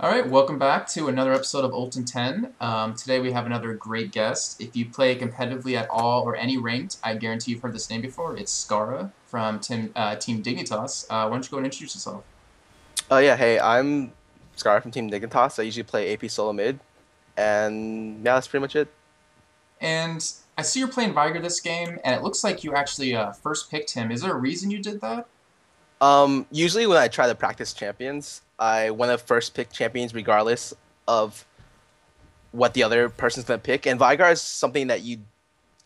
All right, welcome back to another episode of Ult In Ten. Today we have another great guest. If you play competitively at all or any ranked, I guarantee you've heard this name before. It's Scarra from Team Dignitas. Why don't you go and introduce yourself? Oh yeah, hey, I'm Scarra from Team Dignitas. I usually play AP solo mid, and yeah, that's pretty much it. And I see you're playing Viger this game, and it looks like you actually first picked him. Is there a reason you did that? Usually when I try to practice champions, I want to first pick champions regardless of what the other person's gonna pick. And Vigar is something that you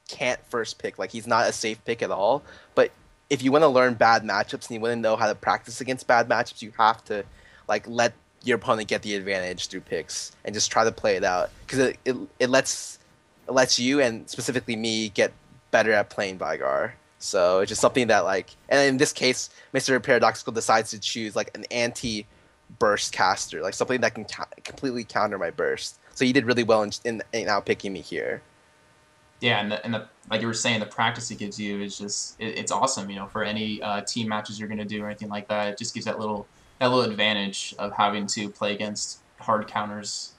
can't first pick. Like he's not a safe pick at all. But if you want to learn bad matchups and you want to know how to practice against bad matchups, you have to like let your opponent get the advantage through picks and just try to play it out because it lets you and specifically me get better at playing Vigar. So it's just something that like, and in this case, Mr. Paradoxical decides to choose like an anti-burst caster, like something that can completely counter my burst. So he did really well in outpicking me here. Yeah, and the like you were saying, the practice it gives you is just it's awesome. You know, for any team matches you're going to do or anything like that, it just gives that little advantage of having to play against hard counters.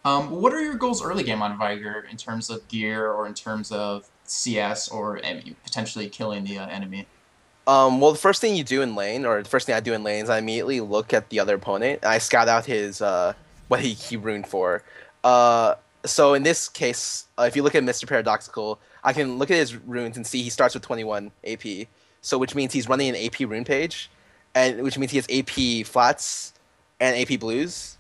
What are your goals early game on Viger in terms of gear or in terms of CS or potentially killing the enemy? Well, the first thing you do in lane, or the first thing I do in lane, is I immediately look at the other opponent and I scout out his what he runed for. Uh, so in this case, if you look at Mr. Paradoxical, I can look at his runes and see he starts with 21 AP. So which means he's running an AP rune page, and which means he has AP flats and AP blues,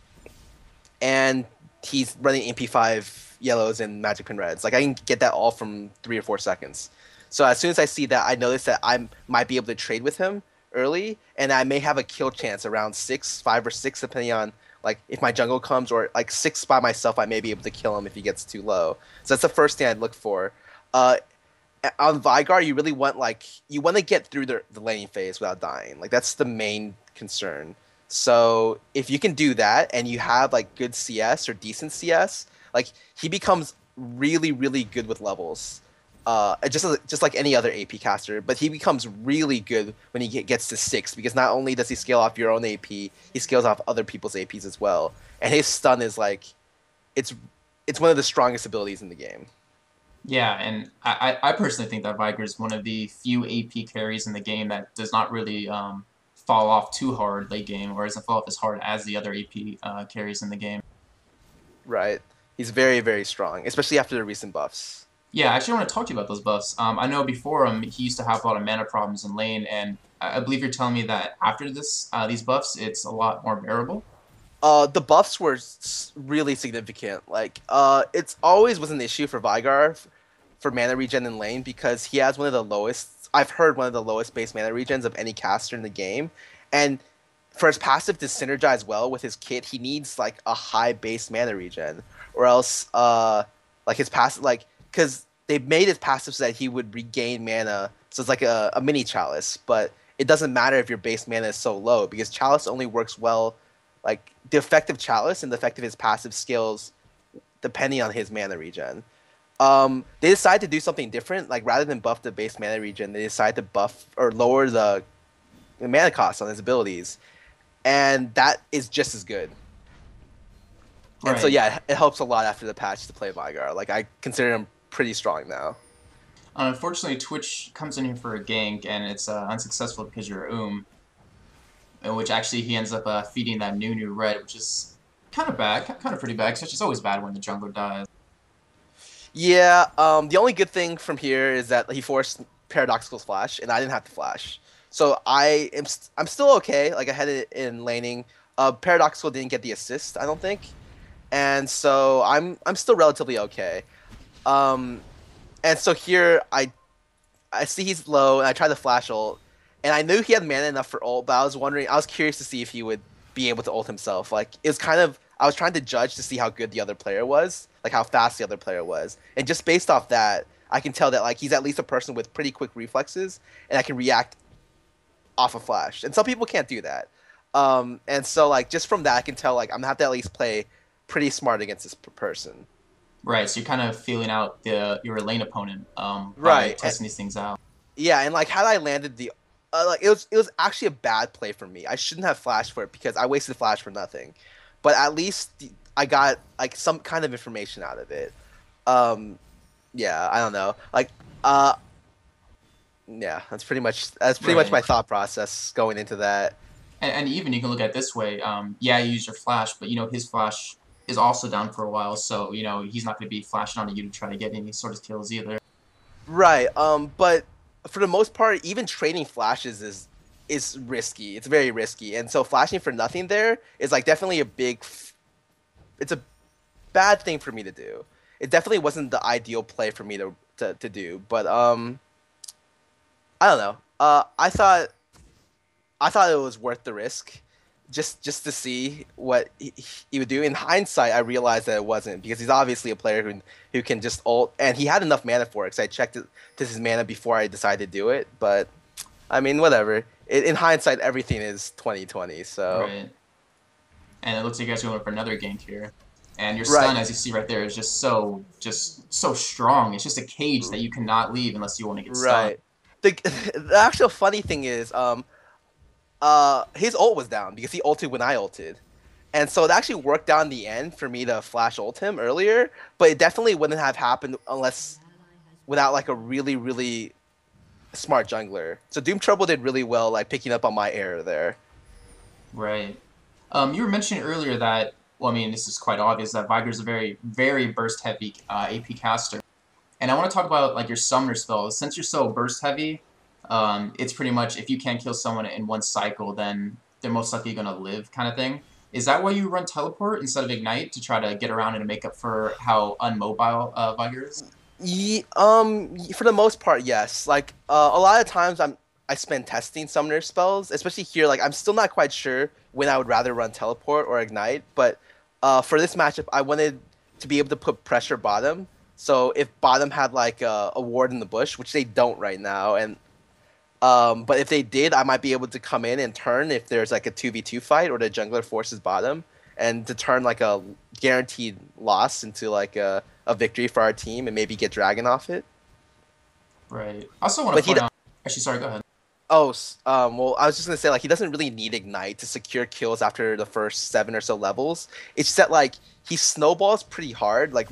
and he's running MP5 yellows and Magic Pin reds. Like I can get that all from 3 or 4 seconds. So as soon as I see that, I notice that I might be able to trade with him early, and I may have a kill chance around 5 or 6, depending on like if my jungle comes, or like 6 by myself, I may be able to kill him if he gets too low. So that's the first thing I'd look for. Uh, on Vigar, you really want you want to get through the laning phase without dying. Like that's the main concern. So if you can do that and you have like good CS or decent CS, like he becomes really really good with levels. Just like any other AP caster, but he becomes really good when he gets to 6 because not only does he scale off your own AP, he scales off other people's APs as well. And his stun is like it's it's one of the strongest abilities in the game. Yeah, and I personally think that Viger is one of the few AP carries in the game that does not really fall off too hard late game, or doesn't fall off as hard as the other AP carries in the game. Right. He's very, very strong, especially after the recent buffs. Yeah, I actually want to talk to you about those buffs. I know before he used to have a lot of mana problems in lane, and I believe you're telling me that after these buffs, it's a lot more bearable. The buffs were really significant. It's always was an issue for Vigar for mana regen in lane because he has one of the lowest. I've heard one of the lowest base mana regens of any caster in the game, and for his passive to synergize well with his kit, he needs like a high base mana regen, or else like his passive because they made his passive so that he would regain mana, so it's like a mini chalice, but it doesn't matter if your base mana is so low because chalice only works well like the effect of chalice and the effect of his passive skills depending on his mana regen. They decide to do something different. Like rather than buff the base mana regen, they decide to buff or lower the mana cost on his abilities, and that is just as good. And so Right. yeah, it helps a lot after the patch to play Vygar. Like I consider him pretty strong now. Unfortunately, Twitch comes in here for a gank, and it's unsuccessful because you're in which actually he ends up feeding that new red, which is kind of bad, kind of pretty bad, because it's just always bad when the jungler dies. Yeah, the only good thing from here is that he forced Paradoxical's flash, and I didn't have to flash. So I'm still okay, like ahead in laning. Paradoxical didn't get the assist, I don't think, and so I'm still relatively okay. Um, and so here I see he's low, and I try to flash ult, and I knew he had mana enough for ult, but I was curious to see if he would be able to ult himself. Like it was kind of, I was trying to judge to see how good the other player was, like how fast the other player was, and just based off that, I can tell that like he's at least a person with pretty quick reflexes, and I can react off a flash. And some people can't do that. And so like just from that, I can tell like I'm gonna have to at least play pretty smart against this person. Right, so you're kind of feeling out your lane opponent by Right. testing these things out. Yeah, and like had I landed like it was actually a bad play for me. I shouldn't have flashed for it because I wasted flash for nothing. But at least I got like some kind of information out of it. Um, yeah, I don't know. Like, uh, yeah, that's pretty much Right. my thought process going into that. And even you can look at it this way. Yeah, you use your flash, but you know his flash is also down for a while, so you know he's not going to be flashing onto you to try to get any sort of kills either. Right. But for the most part, even trading flashes is risky. It's very risky, and so flashing for nothing there is like definitely a it's a bad thing for me to do. It definitely wasn't the ideal play for me to do, but I don't know. I thought it was worth the risk, just to see what he would do. In hindsight, I realized that it wasn't because he's obviously a player who can just ult, and he had enough mana for it. Because I checked to his mana before I decided to do it. But I mean, whatever. In hindsight, everything is 2020. So Right. And it looks like you guys are going for another gank here. And your right, stun, as you see right there, is just so strong. It's just a cage that you cannot leave unless you want to get stunned. right. The the actual funny thing is, his ult was down because he ulted when I ulted. And so it actually worked out in the end for me to flash ult him earlier, but it definitely wouldn't have happened unless without like a really, really smart jungler. So Doom Trouble did really well, like picking up on my error there. Right. You were mentioning earlier that, well, I mean, this is quite obvious that Viger's a very burst heavy AP caster. And I want to talk about like your summoner spells. Since you're so burst heavy, it's pretty much if you can't kill someone in one cycle, then they're most likely going to live, kind of thing. Is that why you run teleport instead of ignite to try to get around and make up for how unmobile Viger is? For the most part, yes. Like a lot of times, I spend testing summoner spells, especially here. Like I'm still not quite sure when I would rather run teleport or ignite, but for this matchup, I wanted to be able to put pressure bottom. So if bottom had like a ward in the bush, which they don't right now, and but if they did, I might be able to come in and turn if there's like a 2v2 fight or the jungler forces bottom, and to turn like a guaranteed loss into like a victory for our team and maybe get dragon off it. Right. I also want But to point out. Actually, sorry. Go ahead. well, I was just gonna say like he doesn't really need ignite to secure kills after the first 7 or so levels. It's just that like he snowballs pretty hard, like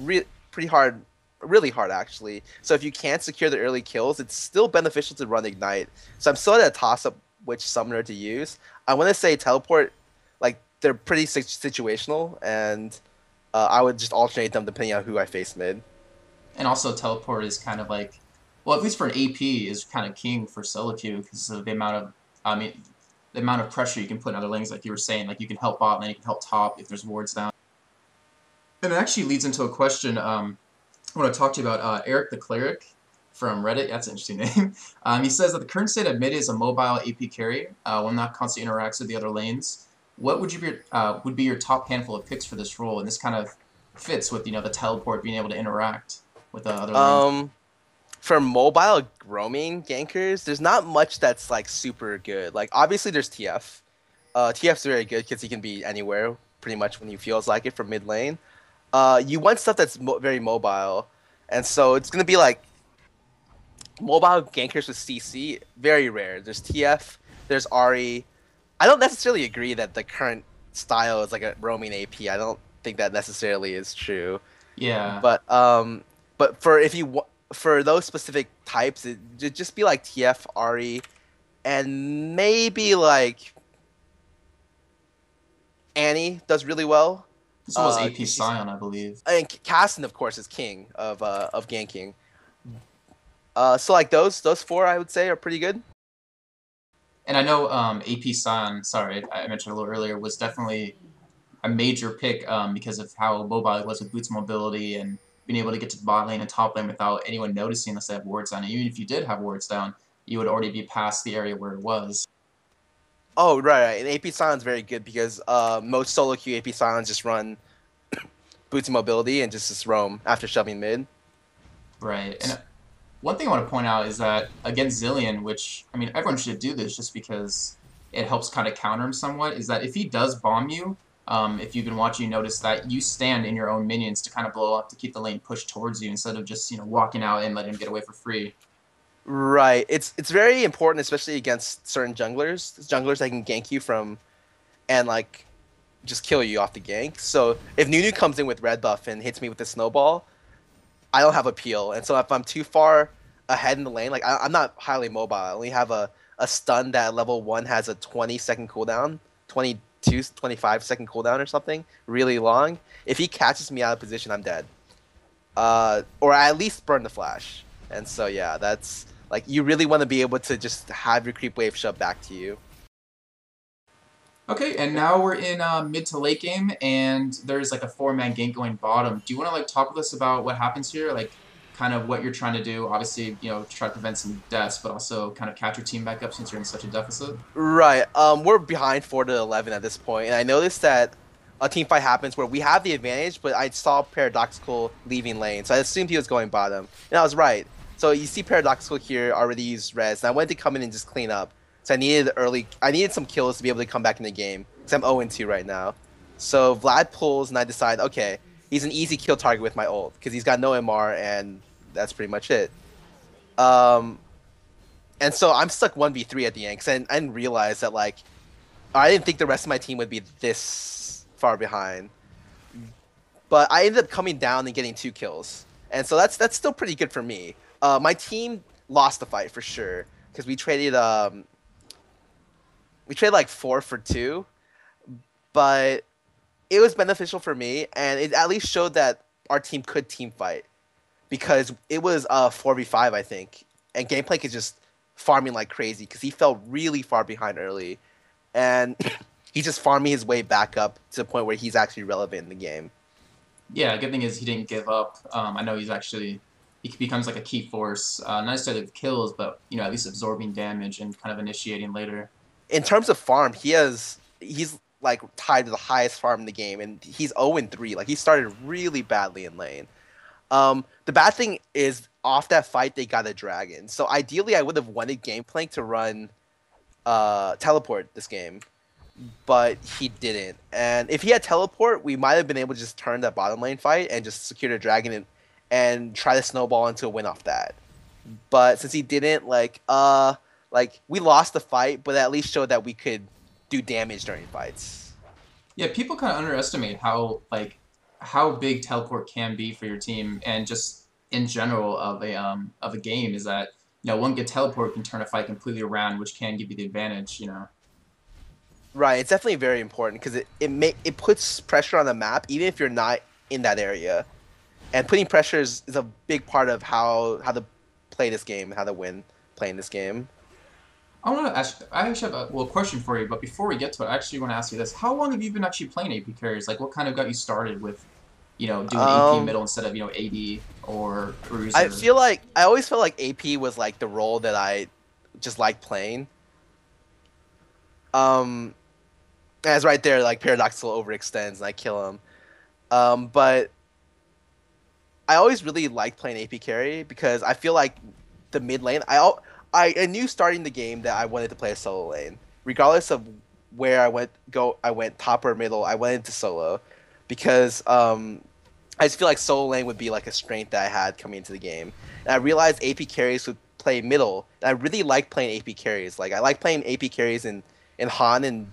pretty hard, really hard actually. So if you can't secure the early kills, it's still beneficial to run ignite. So I'm still at a toss up which summoner to use. I want to say teleport, like they're pretty situational, and I would just alternate them depending on who I face mid. And also teleport is kind of like, well, at least for an AP, is kind of king for solo queue because of the amount of, I mean, the amount of pressure you can put in other lanes, like you were saying, like you can help bot lane, you can help top if there's wards down. And it actually leads into a question I want to talk to you about. Eric the Cleric from Reddit, that's an interesting name. He says that the current state of mid is a mobile AP carry, one that constantly interacts with the other lanes. What would be your top handful of picks for this role? And this kind of fits with the teleport being able to interact with the other lanes. Um, for mobile roaming gankers, there's not much that's like super good. Like obviously there's TF. TF's very good because he can be anywhere pretty much when he feels like it from mid lane. You want stuff that's very mobile, and so it's gonna be like mobile gankers with CC. Very rare. There's TF. There's Ari. I don't necessarily agree that the current style is like a roaming AP. I don't think that necessarily is true. Yeah. But for if you for those specific types, it'd just be like TF, Ari, and maybe like Annie does really well. This was AP 'Cause she's Scion, I believe. and Casson, of course, is king of ganking. So like those four, I would say, are pretty good. And I know AP Scion, sorry, I mentioned a little earlier, was definitely a major pick because of how mobile it was with Boots mobility and being able to get to the bot lane and top lane without anyone noticing unless they have wards down. And even if you did have wards down, you would already be past the area where it was. Oh right. And AP Sion's very good because most solo queue AP Sions just run boots mobility and just roam after shoving mid. Right. And one thing I want to point out is that against Zillion, which, I mean, everyone should do this just because it helps kind of counter him somewhat, is that if he does bomb you, if you've been watching, you notice that you stand in your own minions to kind of blow up to keep the lane pushed towards you instead of just, walking out and letting him get away for free. Right. It's very important, especially against certain junglers. Junglers that can gank you from and like just kill you off the gank. So if Nunu comes in with red buff and hits me with the snowball, I don't have a peel. And so if I'm too far ahead in the lane, like I'm not highly mobile. I only have a stun that at level 1 has a 20-second cooldown, 22, 25-second cooldown or something, really long. If he catches me out of position, I'm dead. Or I at least burn the flash. And so yeah, that's like you really want to be able to just have your creep wave shoved back to you. Okay, and now we're in mid to late game, and there's like a four-man gank going bottom. Do you want to like talk with us about what happens here? Like, kind of what you're trying to do. Obviously, try to prevent some deaths, but also kind of catch your team back up since you're in such a deficit. Right. We're behind 4-11 at this point, and I noticed that a team fight happens where we have the advantage, but I saw Paradoxical leaving lane, so I assumed he was going bottom, and I was right. So you see Paradoxical here already used res, and I wanted to come in and just clean up. So I needed some kills to be able to come back in the game, because I'm 0-2 right now. So Vlad pulls, and I decide, okay, he's an easy kill target with my ult, because he's got no MR, and that's pretty much it. Um, and so I'm stuck 1v3 at the end, because I didn't realize that, like, I didn't think the rest of my team would be this far behind. But I ended up coming down and getting 2 kills. And so that's still pretty good for me. My team lost the fight for sure, because we traded like 4 for 2, but it was beneficial for me, and it at least showed that our team could team fight because it was 4v5 I think, and Gameplay is just farming like crazy because he fell really far behind early, and he's just farming his way back up to the point where he's actually relevant in the game. Yeah, good thing is he didn't give up. I know he becomes like a key force, not necessarily with kills, but at least absorbing damage and kind of initiating later. In terms of farm, he's like tied to the highest farm in the game, and he's 0-3. Like he started really badly in lane. The bad thing is off that fight they got a dragon. So ideally I would have wanted Gameplank to run teleport this game, but he didn't. And if he had teleport, we might have been able to just turn that bottom lane fight and just secure the dragon and try to snowball into a win off that. But since he didn't, like we lost the fight, but at least showed that we could do damage during fights. Yeah, people kind of underestimate how big teleport can be for your team, and just in general of a game is that one good teleport can turn a fight completely around, which can give you the advantage. Right, it's definitely very important because it puts pressure on the map even if you're not in that area, and putting pressure is a big part of how to play this game, how to win playing this game. I actually have a question for you, but before we get to it, I actually want to ask you this: how long have you been actually playing AP carries? Like, what kind of got you started with doing AP Um, middle instead of AD or I bruiser? feel like I always felt like AP was like the role that I just liked playing. Um, as right there, like Paradoxical overextends and I kill him. But I always really liked playing AP carry because I feel like the mid lane. I knew starting the game that I wanted to play a solo lane, regardless of where I went top or middle. I went into solo because I just feel like solo lane would be like a strength that I had coming into the game. And I realized AP carries would play middle. And I really like playing AP carries. Like I like playing AP carries in Han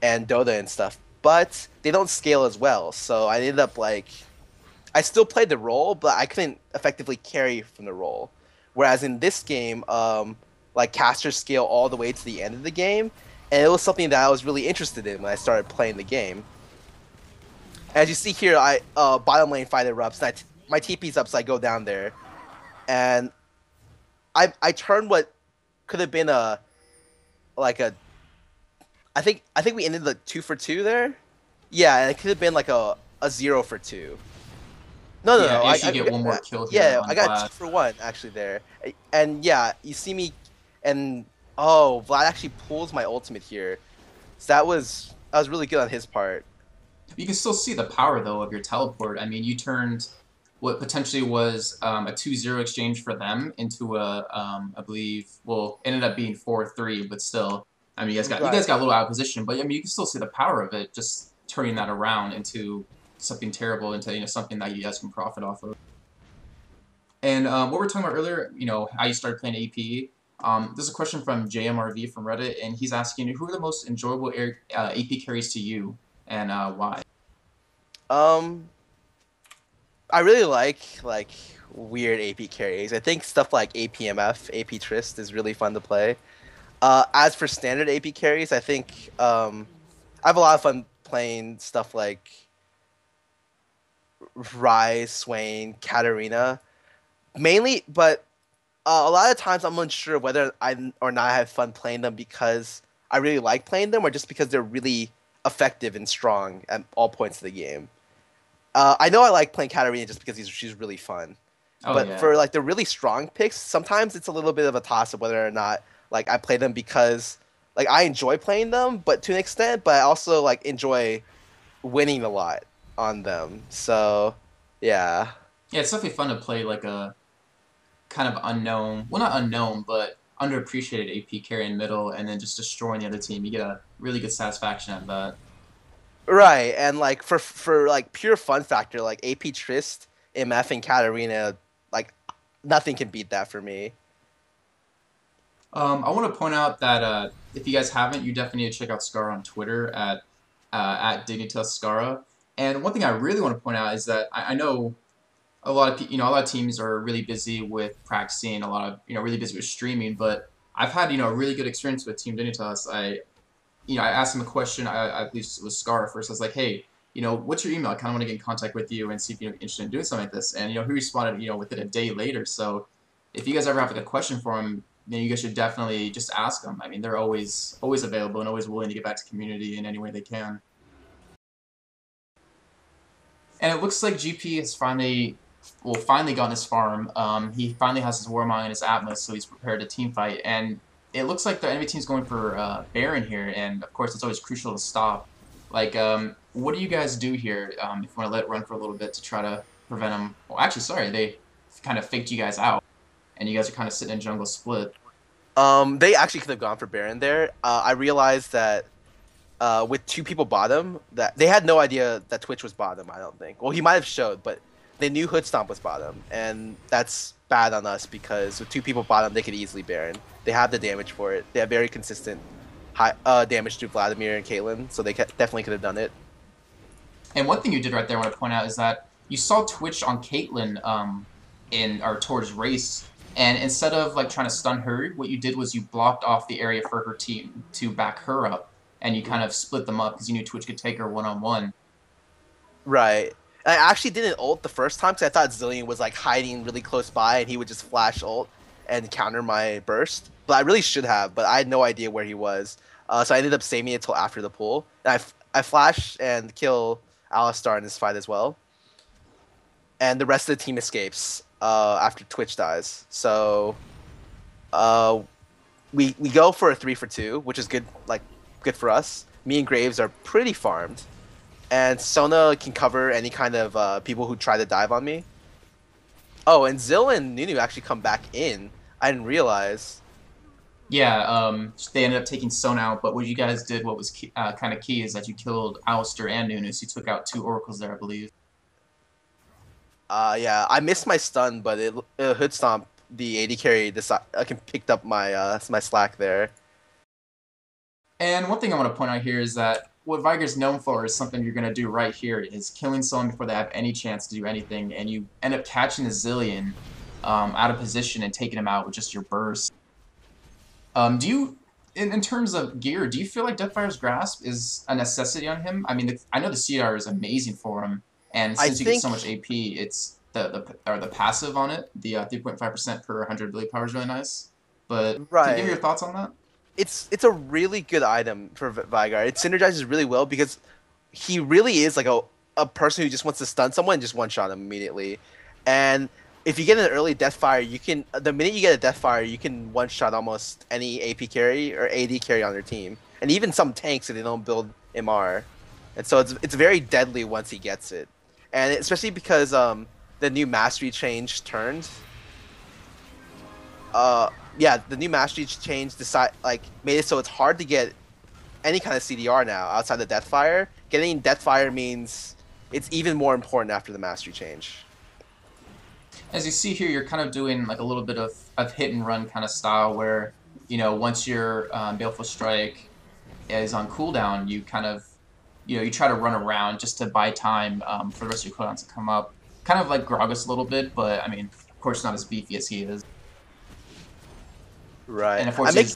and Dota and stuff, but they don't scale as well. So I ended up like I still played the role, but I couldn't effectively carry from the role. Whereas in this game, like casters scale all the way to the end of the game, and it was something that I was really interested in when I started playing the game. As you see here, I bottom lane fight erupts, and my TP's up, so I go down there, and I turned what could have been a like a I think we ended the 2 for 2 there. Yeah, and it could have been like a 0 for 2. No, no, Yeah, no. you actually get one more kill here Yeah, on I got two Vlad. for one actually there. And yeah, you see me, and oh, Vlad actually pulls my ultimate here. So that was really good on his part. You can still see the power though of your teleport. I mean, you turned what potentially was a 2-0 exchange for them into I believe, well, ended up being 4-3, but still, I mean, you guys Right. got a little out of position, but I mean, you can still see the power of it, just turning that around into something terrible, into something that you guys can profit off of. And what we were talking about earlier, how you started playing AP. There's a question from JMRV from Reddit, and he's asking who are the most enjoyable AP carries to you, and why? Um, I really like weird AP carries. I think stuff like APMF, AP Trist is really fun to play. As for standard AP carries, I think I have a lot of fun playing stuff like Rise, Swain, Katarina, mainly. But a lot of times I'm unsure whether I or not have fun playing them because I really like playing them, or just because they're really effective and strong at all points of the game. I know I like playing Katarina just because she's really fun. Oh But yeah. for like the really strong picks, sometimes it's a little bit of a toss of whether or not like I play them because like I enjoy playing them, but to an extent, but I also like enjoy winning a lot on them. So yeah. Yeah, it's definitely fun to play like a kind of unknown, well, not unknown, but underappreciated AP carry in middle, and then just destroying the other team. You get a really good satisfaction out of that. Right, and like for like pure fun factor, like AP Trist, MF, and Katarina, like nothing can beat that for me. I want to point out that if you guys haven't, you definitely need to check out Scarra on Twitter at Dignitas Scarra. And one thing I really want to point out is that I know a lot of teams are really busy with practicing, a lot of really busy with streaming. But I've had a really good experience with Team Dignitas. I asked him a question. I believe it was Scar first. I was like, hey, what's your email? I kind of want to get in contact with you and see if you're interested in doing something like this. And he responded, within a day later. So if you guys ever have like a question for him, then you guys should definitely just ask them. I mean, they're always available and always willing to get back to the community in any way they can. And it looks like GP has finally gotten his farm. He finally has his Warmong and his Atlas, so he's prepared to team fight. And it looks like the enemy team's going for Baron here, and of course it's always crucial to stop. Like, what do you guys do here if you want to let it run for a little bit to try to prevent him? Well, actually, sorry, they kind of faked you guys out, and you guys are kind of sitting in jungle split. They actually could have gone for Baron there. I realized that with two people bottom, that they had no idea that Twitch was bottom. I don't think. Well, he might have showed, but they knew Hood Stomp was bottom, and that's bad on us because with two people bottom, they could easily Baron. They have the damage for it. They have very consistent high damage to Vladimir and Caitlyn, so they definitely could have done it. And one thing you did right there, I want to point out, is that you saw Twitch on Caitlyn in or towards race, and instead of like trying to stun her, what you did was you blocked off the area for her team to back her up, and you kind of split them up because you knew Twitch could take her one on one. Right. I actually didn't ult the first time because I thought Zillion was like hiding really close by and he would just flash ult and counter my burst. But I really should have, but I had no idea where he was. So I ended up saving it until after the pull. And I flash and kill Alistar in this fight as well. And the rest of the team escapes after Twitch dies. So uh, we go for a 3-for-2, which is good, like good for us. Me and Graves are pretty farmed. And Sona can cover any kind of people who try to dive on me. Oh, and Zill and Nunu actually come back in. I didn't realize. Yeah, they ended up taking Sona out, but what you guys did, what was kind of key, is that you killed Alistair and Nunus. You took out two oracles there, I believe. Yeah, I missed my stun, but it hood stomp the AD carry. I can picked up my slack there. And one thing I want to point out here is that what Viger's known for is something you're going to do right here, is killing someone before they have any chance to do anything, and you end up catching a Zillion out of position and taking him out with just your burst. Do you, in terms of gear, do you feel like Deathfire's Grasp is a necessity on him? I mean, I know the CR is amazing for him, and I since you get so think much AP, it's the passive on it, the 3.5% per 100 ability power is really nice. But can you give me your right. thoughts on that? It's a really good item for Vigar. It synergizes really well because he really is like a person who just wants to stun someone and just one shot him immediately. And if you get an early Deathfire, you can the minute you get a Deathfire, you can one shot almost any AP carry or AD carry on their team, and even some tanks if they don't build MR. And so it's very deadly once he gets it, and especially because the new mastery change turned. Yeah, the new mastery change made it so it's hard to get any kind of CDR now outside of Deathfire. Getting Deathfire means it's even more important after the mastery change. As you see here, you're kind of doing like a little bit of hit and run kind of style where, once your Baleful Strike is on cooldown, you kind of, you try to run around just to buy time for the rest of your cooldowns to come up. Kind of like Gragas a little bit, but I mean, of course, not as beefy as he is. Right. And unfortunately,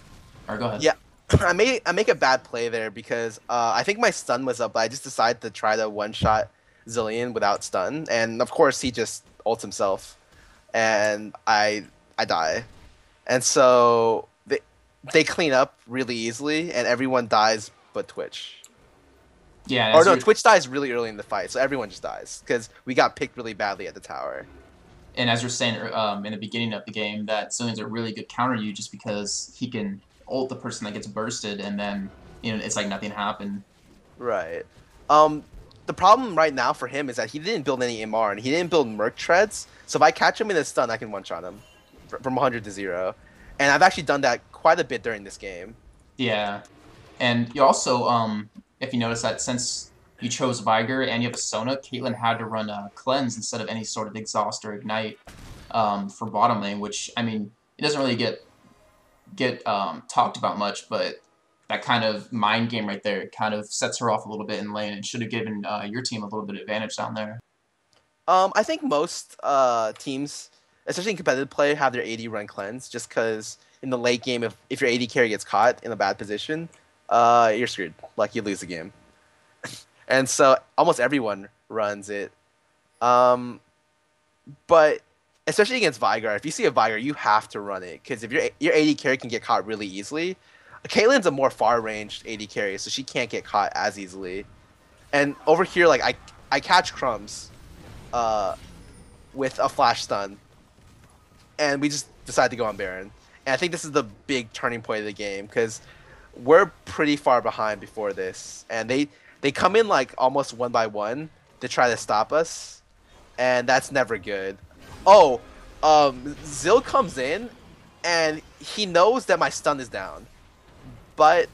or go ahead. Yeah, I make a bad play there because I think my stun was up, but I just decided to try to one shot Zillion without stun, and of course he just ults himself, and I die, and so they clean up really easily, and everyone dies but Twitch. Yeah, and Or as no, you're Twitch dies really early in the fight, so everyone just dies because we got picked really badly at the tower. and as you're saying in the beginning of the game, that Zillion's a really good counter you just because he can ult the person that gets bursted, and then it's like nothing happened. Right. Um, the problem right now for him is that he didn't build any MR and he didn't build Merc Treads. So if I catch him in a stun, I can one shot him from 100 to 0. And I've actually done that quite a bit during this game. Yeah, and you also, if you notice that since you chose Viger and you have a Sona, Caitlyn had to run a cleanse instead of any sort of exhaust or ignite for bottom lane, which I mean it doesn't really get talked about much, but that kind of mind game right there kind of sets her off a little bit in lane and should have given your team a little bit of advantage down there. I think most teams, especially in competitive play, have their AD run cleanse just because in the late game, if your AD carry gets caught in a bad position, you're screwed. Like you lose the game. And so almost everyone runs it. Um, but especially against Vigar, if you see a Vigar, you have to run it because if your AD carry can get caught really easily. Caitlyn's a more far ranged AD carry, so she can't get caught as easily. And over here, like I catch crumbs, uh, with a flash stun, and we just decide to go on Baron. And I think this is the big turning point of the game because we're pretty far behind before this, and they come in like almost one by one to try to stop us, and that's never good. Oh, Zill comes in, and he knows that my stun is down, but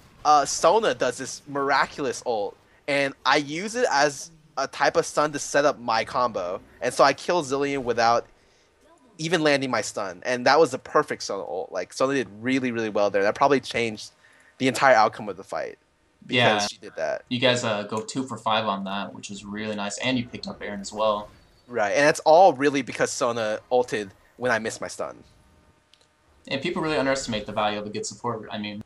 Sona does this miraculous ult, and I use it as a type of stun to set up my combo, and so I kill Zillion without even landing my stun, and that was the perfect Sona ult. Like Sona did really really well there. That probably changed the entire outcome of the fight because Yeah, she did that. you guys go 2 for 5 on that, which is really nice, and you picked up Aaron as well. Right, and that's all really because Sona ulted when I missed my stun. And people really underestimate the value of a good support. I mean,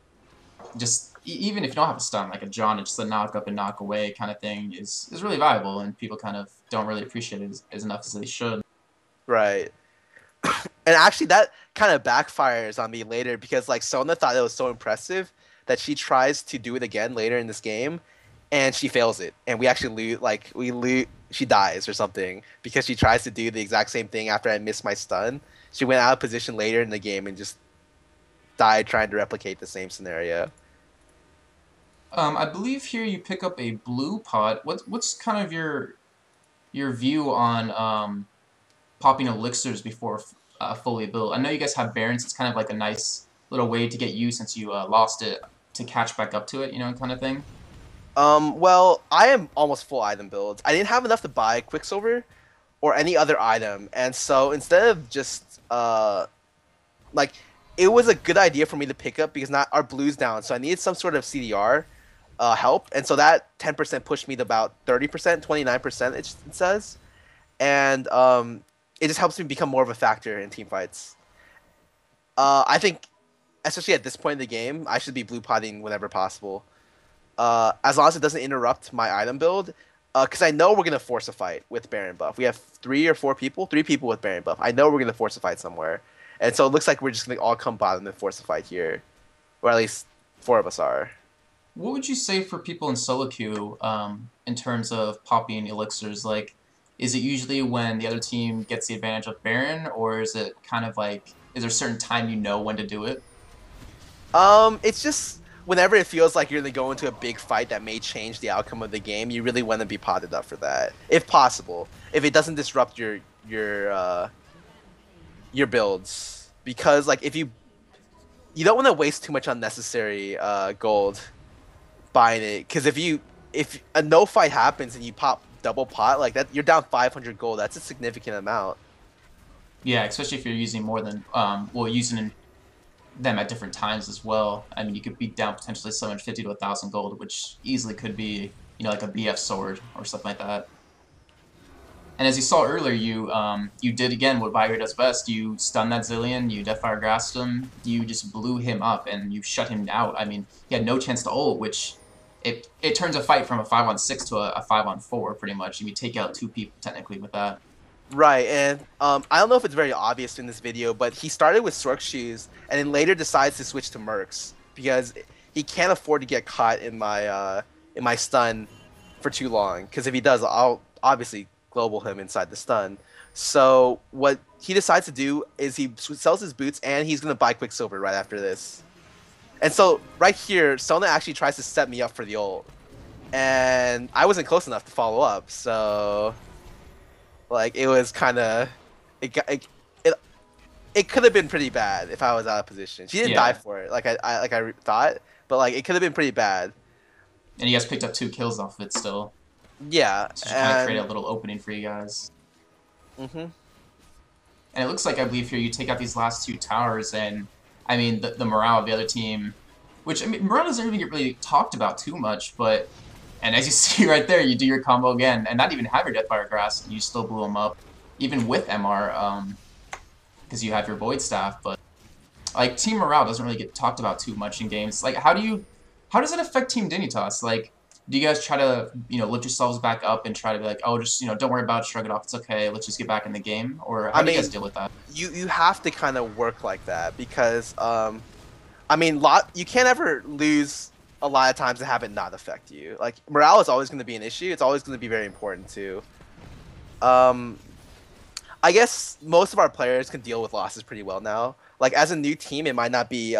just even if you don't have a stun, like a John, just a knock up and knock away kind of thing is really valuable, and people kind of don't really appreciate it as enough as they should. Right. And actually that kind of backfires on me later because like Sona thought it was so impressive that she tries to do it again later in this game and she fails it. And we actually lose, like we lose, she dies or something because she tries to do the exact same thing after I missed my stun. She went out of position later in the game and just died trying to replicate the same scenario. I believe here you pick up a blue pot. What's kind of your view on popping elixirs before fully built? I know you guys have Barons. It's kind of like a nice little way to get you since you lost it to catch back up to it, kind of thing. Well, I am almost full item builds. I didn't have enough to buy Quicksilver or any other item, and so instead of just like it was a good idea for me to pick up because not our blue's down, so I needed some sort of CDR help, and so that 10% pushed me to about 30%, 29% it says, and it just helps me become more of a factor in team fights. I think, especially at this point in the game, I should be blue potting whenever possible. As long as it doesn't interrupt my item build, because I know we're gonna force a fight with Baron buff. We have 3 people with Baron buff. I know we're gonna force a fight somewhere, and so it looks like we're just gonna all come bottom and force a fight here, or at least 4 of us are. What would you say for people in solo queue in terms of popping elixirs? Like, is it usually when the other team gets the advantage of Baron, or is it kind of like, is there a certain time you know when to do it? It's just whenever it feels like you're gonna go into a big fight that may change the outcome of the game, you really want to be potted up for that, if possible. If it doesn't disrupt your builds, because like if you don't want to waste too much unnecessary gold buying it, because if a no fight happens and you pop double pot like that, you're down 500 gold. That's a significant amount. Yeah, especially if you're using more than well, using them at different times as well. I mean, you could be down potentially 750 to 1,000 gold, which easily could be, like a BF sword or something like that. And as you saw earlier, you did again what Viger does best. You stunned that Zillion, you Deathfire grassed him, you just blew him up, and you shut him out. I mean, he had no chance to ult, which it turns a fight from a 5-on-6 to a 5-on-4 pretty much. And you take out two people technically with that. Right, and I don't know if it's very obvious in this video, but he started with Sork shoes and then later decides to switch to Mercs because he can't afford to get caught in my stun for too long. Because if he does, I'll obviously global him inside the stun. So what he decides to do is he sells his boots and he's gonna buy Quicksilver right after this. And so right here, Sona actually tries to set me up for the ult, and I wasn't close enough to follow up. So like it was kind of it, got- it it could have been pretty bad if I was out of position. She didn't die Yeah, for it like I thought, but like it could have been pretty bad. and you guys picked up 2 kills off of it still. Yeah, So just kind of create a and little opening for you guys. hmm And it looks like I believe here you take out these last 2 towers, and I mean the morale of the other team, which I mean morale doesn't even get really talked about too much, but and as you see right there, you do your combo again, and not even have your Deathfire Grass, and you still blew them up, even with MR, because you have your Void Staff. But like team morale doesn't really get talked about too much in games. Like how does it affect Team Dignitas? Like do you guys try to lift yourselves back up and try to be like, oh, just don't worry about it, shrug it off, it's okay, let's just get back in the game, or how I do you guys mean deal with that? you have to kind of work like that because I mean lot you can't ever lose a lot of times and have it not affect you. Like morale is always going to be an issue. It's always going to be very important too. Um, I guess most of our players can deal with losses pretty well now. Like as a new team, it might not be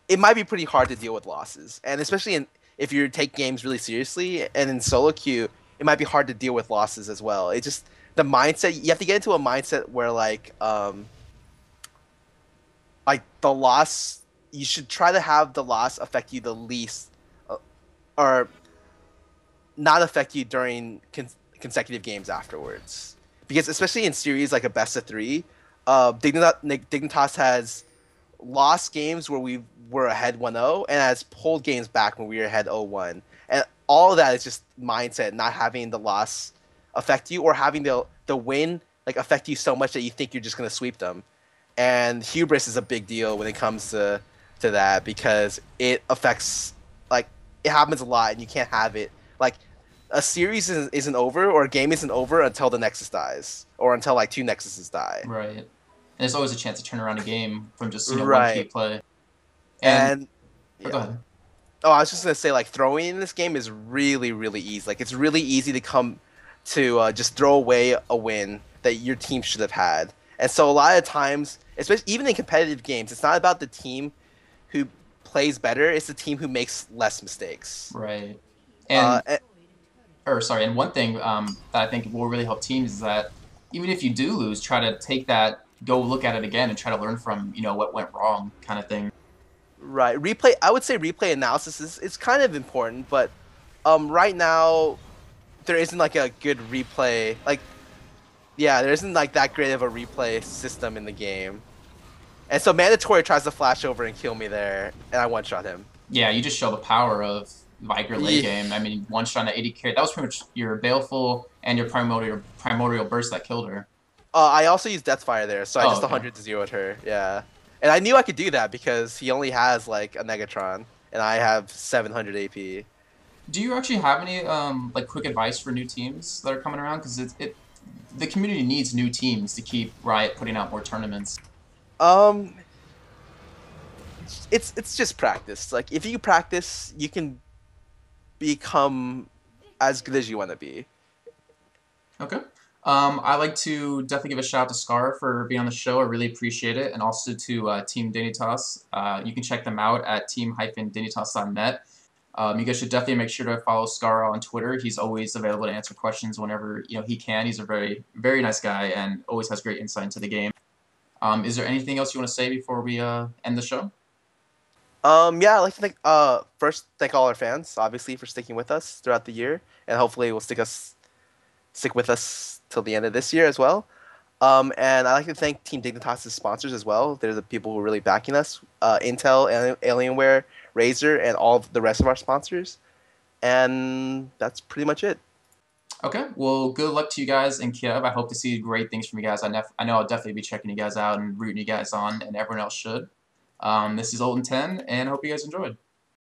it might be pretty hard to deal with losses, and especially if you take games really seriously, and in solo queue, it might be hard to deal with losses as well. It just the mindset you have to get into a mindset where like the loss you should try to have the loss affect you the least, or not affect you during consecutive games afterwards. Because especially in series like a best of three, Dignitas has lost games where we were ahead 1-0 and has pulled games back when we were ahead 0-1. And all of that is just mindset, not having the loss affect you or having the win like affect you so much that you think you're just gonna sweep them. And hubris is a big deal when it comes to that because it affects like it happens a lot and you can't have it like a series isn't over or a game isn't over until the nexus dies or until like two nexuses die. Right. And there's always a chance to turn around a game from just one key Right. play. And And oh, go yeah. ahead. Oh, I was just gonna say like throwing in this game is really really easy. Like it's really easy to come to just throw away a win that your team should have had. And so a lot of times, especially even in competitive games, it's not about the team who plays better; it's the team who makes less mistakes. Right. Uh, And or sorry, and one thing that I think will really help teams is that even if you do lose, try to take that, go look at it again, and try to learn from what went wrong, kind of thing. right, replay. I would say replay analysis is kind of important, but right now there isn't like a good replay. Like, yeah, there isn't like that great of a replay system in the game. And so Mandatory tries to flash over and kill me there, and I one shot him. Yeah, you just show the power of Viger late Yeah. game. I mean, one shot at 80 carry. That was pretty much your Baleful and your primordial burst that killed her. I also used Deathfire there, so I Oh, just okay. 100 to 0'd her. Yeah. And I knew I could do that because he only has like a Negatron, and I have 700 AP. Do you actually have any like quick advice for new teams that are coming around? Because the community needs new teams to keep Riot putting out more tournaments. Um, it's just practice. Like if you practice, you can become as good as you want to be. Okay. I like to definitely give a shout out to Scarra for being on the show. I really appreciate it. And also to Team Dignitas. You can check them out at team-dignitas.net. You guys should definitely make sure to follow Scarra on Twitter. He's always available to answer questions whenever he can. He's a very, very nice guy and always has great insight into the game. Is there anything else you want to say before we end the show? Yeah, I'd like to first thank all our fans, obviously, for sticking with us throughout the year, and hopefully will stick with us till the end of this year as well. And I like to thank Team Dignitas' sponsors as well. They're the people who are really backing us. Intel, Alienware, Razer, and all of the rest of our sponsors. And that's pretty much it. Okay, well, good luck to you guys in Kiev. I hope to see great things from you guys. I know I'll definitely be checking you guys out and rooting you guys on, and everyone else should. This is Ult In Ten, and I hope you guys enjoyed.